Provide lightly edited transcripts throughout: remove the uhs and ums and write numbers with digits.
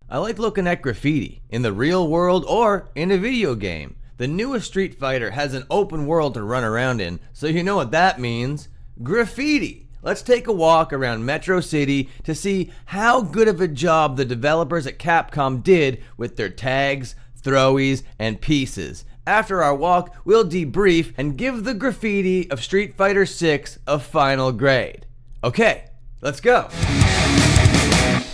I like looking at graffiti, in the real world or in a video game. The newest Street Fighter has an open world to run around in, so you know what that means. Graffiti! Let's take a walk around Metro City to see how good of a job the developers at Capcom did with their tags, throwies, and pieces. After our walk, we'll debrief and give the graffiti of Street Fighter 6 a final grade. Okay, let's go!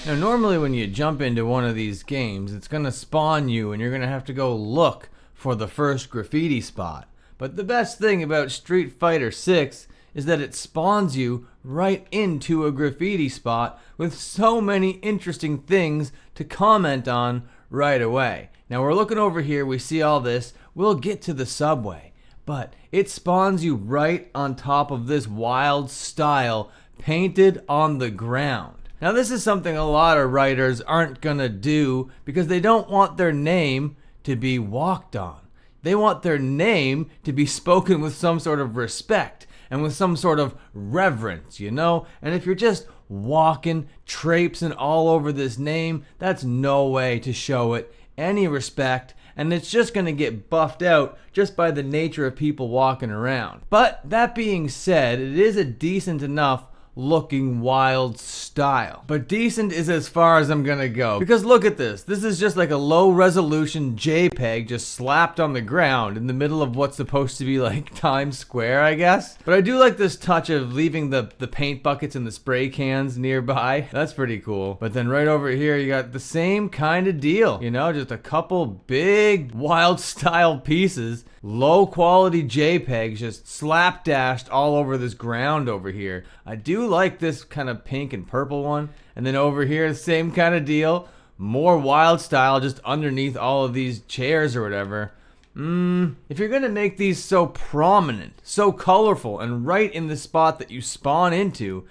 Now normally when you jump into one of these games, it's going to spawn you and you're going to have to go look for the first graffiti spot. But the best thing about Street Fighter 6 is that it spawns you right into a graffiti spot with so many interesting things to comment on right away. Now we're looking over here, we see all this, we'll get to the subway, but it spawns you right on top of this wild style painted on the ground. Now this is something a lot of writers aren't gonna do because they don't want their name to be walked on. They want their name to be spoken with some sort of respect and with some sort of reverence, you know? And if you're just walking, traipsing all over this name, that's no way to show it any respect, and it's just going to get buffed out just by the nature of people walking around. But that being said, it is a decent enough looking wild style. But decent is as far as I'm gonna go. Because look at this. This is just like a low resolution JPEG just slapped on the ground in the middle of what's supposed to be like Times Square, I guess. But I do like this touch of leaving the paint buckets and the spray cans nearby. That's pretty cool. But then right over here you got the same kind of deal. You know, just a couple big wild style pieces. Low quality JPEGs just slapdashed all over this ground over here. I do like this kind of pink and purple one. And then over here, the same kind of deal. More wild style just underneath all of these chairs or whatever. If you're gonna make these so prominent, so colorful, and right in the spot that you spawn into,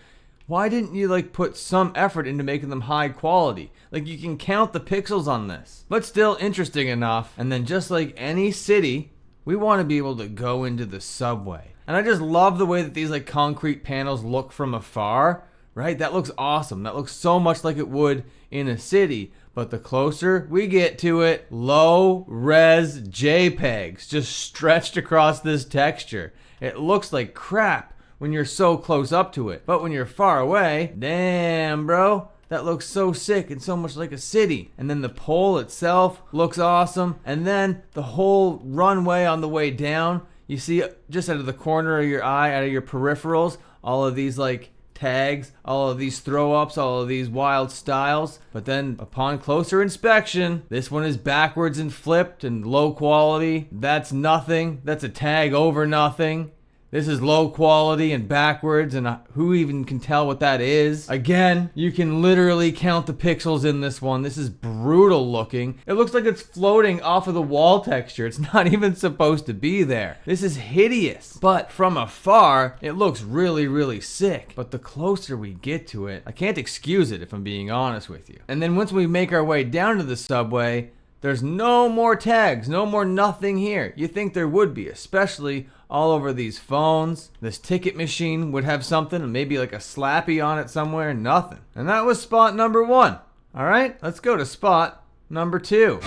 why didn't you like put some effort into making them high quality? Like you can count the pixels on this. But still interesting enough. And then just like any city, we want to be able to go into the subway. And I just love the way that these like concrete panels look from afar, right? That looks awesome. That looks so much like it would in a city. But the closer we get to it, low res JPEGs just stretched across this texture. It looks like crap when you're so close up to it. But when you're far away, damn bro, that looks so sick and so much like a city. And then the pole itself looks awesome. And then the whole runway on the way down, you see just out of the corner of your eye, out of your peripherals, all of these like tags, all of these throw ups, all of these wild styles. But then upon closer inspection, this one is backwards and flipped and low quality. That's nothing. That's a tag over nothing. This is low quality and backwards, and who even can tell what that is? Again, you can literally count the pixels in this one. This is brutal looking. It looks like it's floating off of the wall texture. It's not even supposed to be there. This is hideous. But from afar, it looks really, really sick. But the closer we get to it, I can't excuse it if I'm being honest with you. And then once we make our way down to the subway, there's no more tags, no more nothing here. You think there would be, especially all over these phones. This ticket machine would have something, and maybe like a slappy on it somewhere. Nothing. And that was spot number 1. All right, let's go to spot number 2.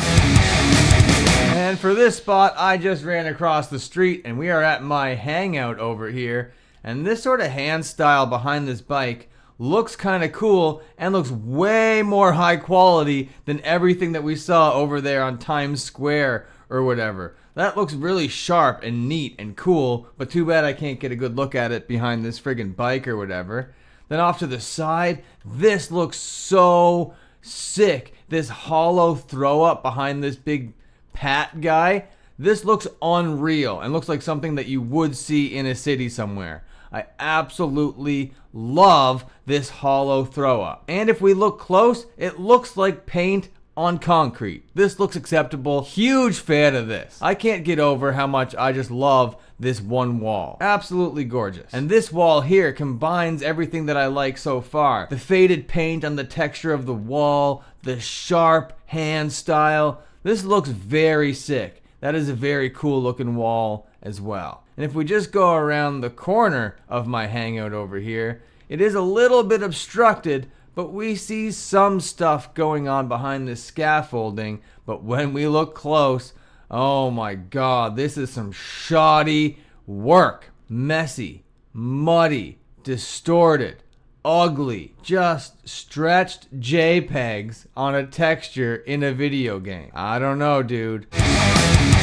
And for this spot, I just ran across the street, and we are at my hangout over here. And this sort of hand style behind this bike looks kind of cool and looks way more high quality than everything that we saw over there on Times Square or whatever. That looks really sharp and neat and cool, but too bad I can't get a good look at it behind this friggin' bike or whatever. Then off to the side, this looks so sick. This hollow throw up behind this big Pat guy. This looks unreal and looks like something that you would see in a city somewhere. I absolutely love this hollow throw up. And if we look close, it looks like paint on concrete. This looks acceptable. Huge fan of this. I can't get over how much I just love this one wall. Absolutely gorgeous. And this wall here combines everything that I like so far. The faded paint on the texture of the wall, the sharp hand style. This looks very sick. That is a very cool looking wall as well. And if we just go around the corner of my hangout over here, it is a little bit obstructed but we see some stuff going on behind this scaffolding. But when we look close, oh my god, this is some shoddy work. Messy, muddy, distorted, ugly, just stretched JPEGs on a texture in a video game. I don't know, dude. And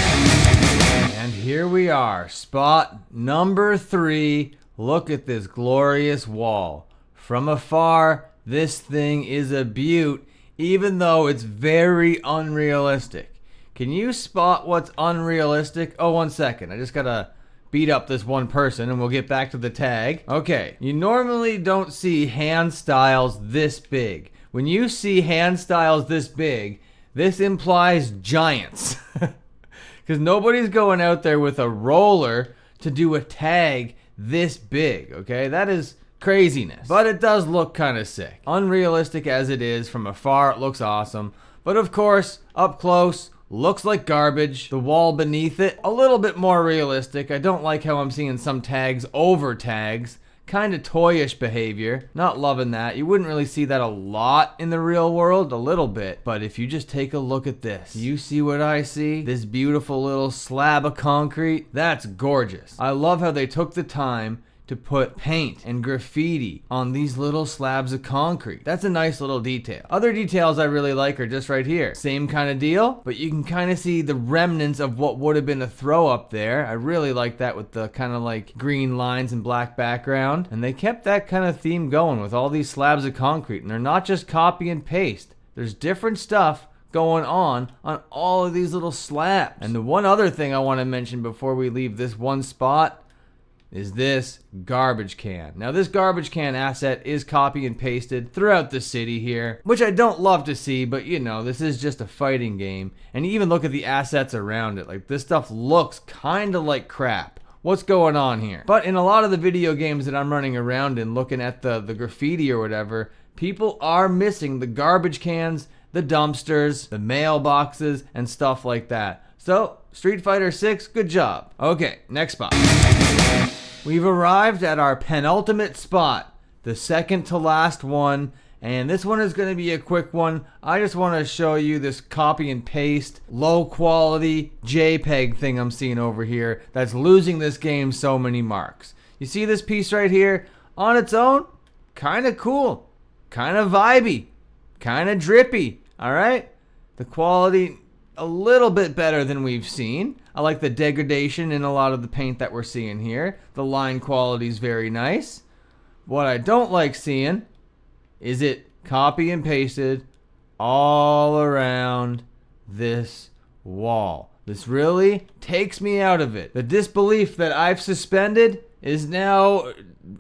here we are, spot number 3. Look at this glorious wall. From afar, this thing is a beaut, even though it's very unrealistic. Can you spot what's unrealistic? Oh, 1 second. I just gotta beat up this one person and we'll get back to the tag. Okay, you normally don't see hand styles this big. When you see hand styles this big, this implies giants. Because nobody's going out there with a roller to do a tag this big, okay? That is craziness. But it does look kind of sick. Unrealistic as it is, from afar it looks awesome. But of course, up close, looks like garbage. The wall beneath it, a little bit more realistic. I don't like how I'm seeing some tags over tags. Kind of toyish behavior. Not loving that. You wouldn't really see that a lot in the real world, a little bit. But if you just take a look at this, you see what I see? This beautiful little slab of concrete. That's gorgeous. I love how they took the time to put paint and graffiti on these little slabs of concrete. That's a nice little detail. Other details I really like are just right here. Same kind of deal, but you can kind of see the remnants of what would have been a throw up there. I really like that with the kind of like green lines and black background. And they kept that kind of theme going with all these slabs of concrete. And they're not just copy and paste. There's different stuff going on all of these little slabs. And the one other thing I want to mention before we leave this one spot is this garbage can. Now this garbage can asset is copy and pasted throughout the city here, which I don't love to see, but you know, this is just a fighting game. And you even look at the assets around it, like this stuff looks kind of like crap. What's going on here? But in a lot of the video games that I'm running around in, looking at the graffiti or whatever, people are missing the garbage cans, the dumpsters, the mailboxes, and stuff like that. So, Street Fighter 6, good job. Okay, next spot. We've arrived at our penultimate spot, the second to last one, and this one is going to be a quick one. I just want to show you this copy and paste, low quality JPEG thing I'm seeing over here that's losing this game so many marks. You see this piece right here? On its own, kind of cool, kind of vibey, kind of drippy, alright? The quality, a little bit better than we've seen. I like the degradation in a lot of the paint that we're seeing here. The line quality is very nice. What I don't like seeing is it copy and pasted all around this wall. This really takes me out of it. The disbelief that I've suspended is now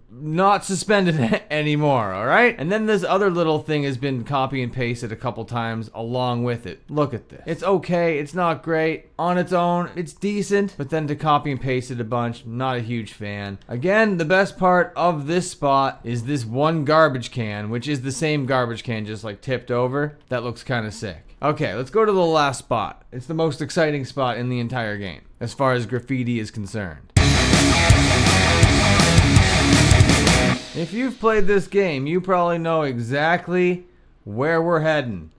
not suspended anymore, alright? And then this other little thing has been copy and pasted a couple times along with it. Look at this. It's okay, it's not great. On its own, it's decent, but then to copy and paste it a bunch, not a huge fan. Again, the best part of this spot is this one garbage can, which is the same garbage can just like tipped over. That looks kind of sick. Okay, let's go to the last spot. It's the most exciting spot in the entire game, as far as graffiti is concerned. If you've played this game, you probably know exactly where we're heading.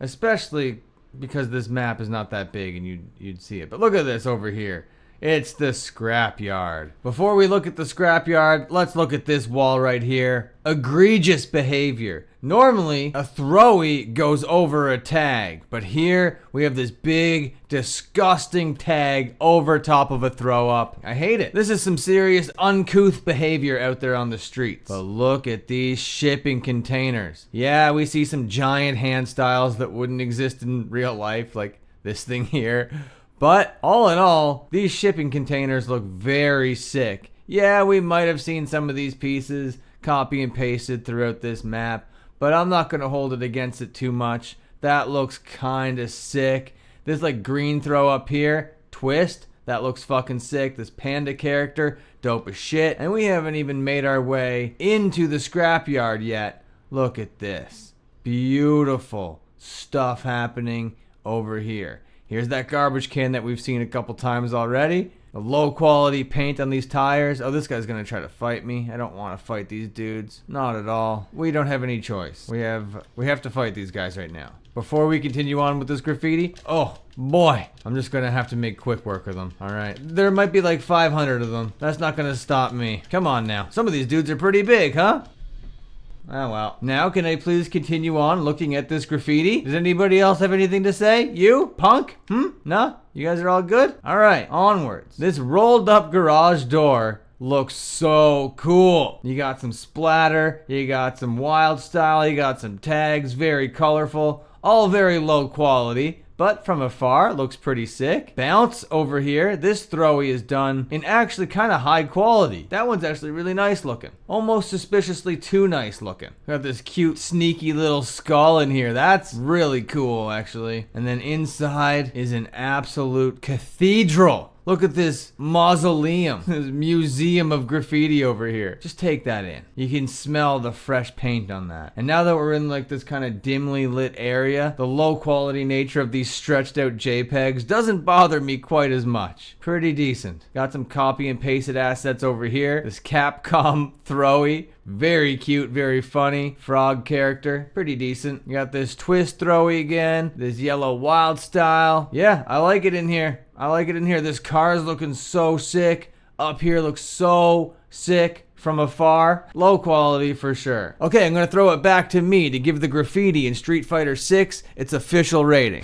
Especially because this map is not that big and you'd see it. But look at this over here. It's the scrapyard. Before we look at the scrapyard, let's look at this wall right here. Egregious behavior. Normally, a throwy goes over a tag, but here we have this big, disgusting tag over top of a throw up. I hate it. This is some serious uncouth behavior out there on the streets. But look at these shipping containers. Yeah, we see some giant hand styles that wouldn't exist in real life, like this thing here. But all in all, these shipping containers look very sick. Yeah, we might have seen some of these pieces copy and pasted throughout this map, but I'm not going to hold it against it too much. That looks kind of sick. This like green throw up here, twist, that looks fucking sick. This panda character, dope as shit. And we haven't even made our way into the scrapyard yet. Look at this. Beautiful stuff happening over here. Here's that garbage can that we've seen a couple times already. The low quality paint on these tires. Oh, this guy's gonna try to fight me. I don't want to fight these dudes. Not at all. We don't have any choice. We have to fight these guys right now. Before we continue on with this graffiti, oh boy, I'm just gonna have to make quick work of them. All right, there might be like 500 of them. That's not gonna stop me. Come on now. Some of these dudes are pretty big, huh? Oh well. Now can I please continue on looking at this graffiti? Does anybody else have anything to say? You? Punk? No? You guys are all good? Alright, onwards. This rolled up garage door looks so cool. You got some splatter, you got some wild style, you got some tags, very colorful, all very low quality. But from afar, looks pretty sick. Bounce over here. This throwy is done in actually kind of high quality. That one's actually really nice looking. Almost suspiciously too nice looking. Got this cute, sneaky little skull in here. That's really cool, actually. And then inside is an absolute cathedral. Look at this mausoleum, this museum of graffiti over here. Just take that in. You can smell the fresh paint on that. And now that we're in like this kind of dimly lit area, the low quality nature of these stretched out JPEGs doesn't bother me quite as much. Pretty decent. Got some copy and pasted assets over here. This Capcom throwy. Very cute, very funny. Frog character. Pretty decent. You got this twist throwy again. This yellow wild style. Yeah, I like it in here. I like it in here. This car is looking so sick. Up here looks so sick from afar. Low quality for sure. Okay, I'm gonna throw it back to me to give the graffiti in Street Fighter 6 its official rating.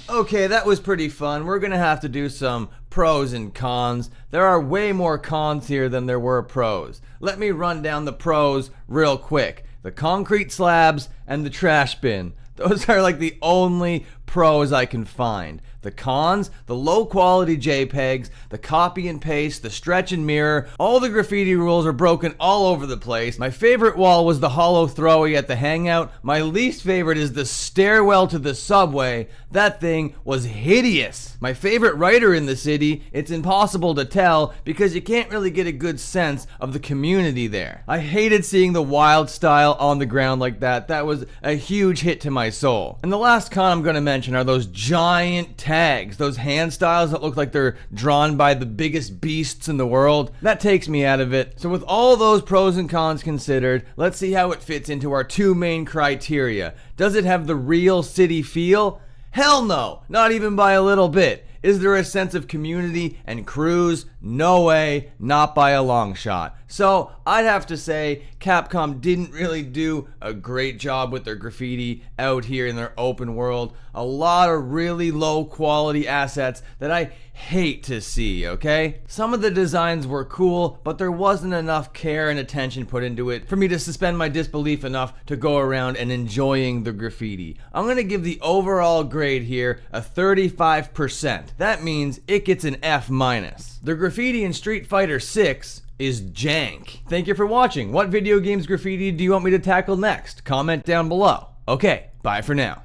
Okay, that was pretty fun. We're gonna have to do some pros and cons. There are way more cons here than there were pros. Let me run down the pros real quick. The concrete slabs and the trash bin. Those are like the only pros I can find. The cons, the low quality JPEGs, the copy and paste, the stretch and mirror, all the graffiti rules are broken all over the place. My favorite wall was the hollow throwy at the hangout. My least favorite is the stairwell to the subway. That thing was hideous. My favorite writer in the city, it's impossible to tell because you can't really get a good sense of the community there. I hated seeing the wild style on the ground like that. That was a huge hit to my soul. And the last con I'm gonna mention are those giant tags, those hand styles that look like they're drawn by the biggest beasts in the world. That takes me out of it. So with all those pros and cons considered, let's see how it fits into our two main criteria. Does it have the real city feel? Hell no, not even by a little bit. Is there a sense of community and crews? No way, not by a long shot. So I'd have to say Capcom didn't really do a great job with their graffiti out here in their open world. A lot of really low quality assets that I hate to see, okay? Some of the designs were cool, but there wasn't enough care and attention put into it for me to suspend my disbelief enough to go around and enjoying the graffiti. I'm gonna give the overall grade here a 35%. That means it gets an F-. The graffiti in Street Fighter 6 is jank. Thank you for watching. What video games graffiti do you want me to tackle next? Comment down below. Okay, bye for now.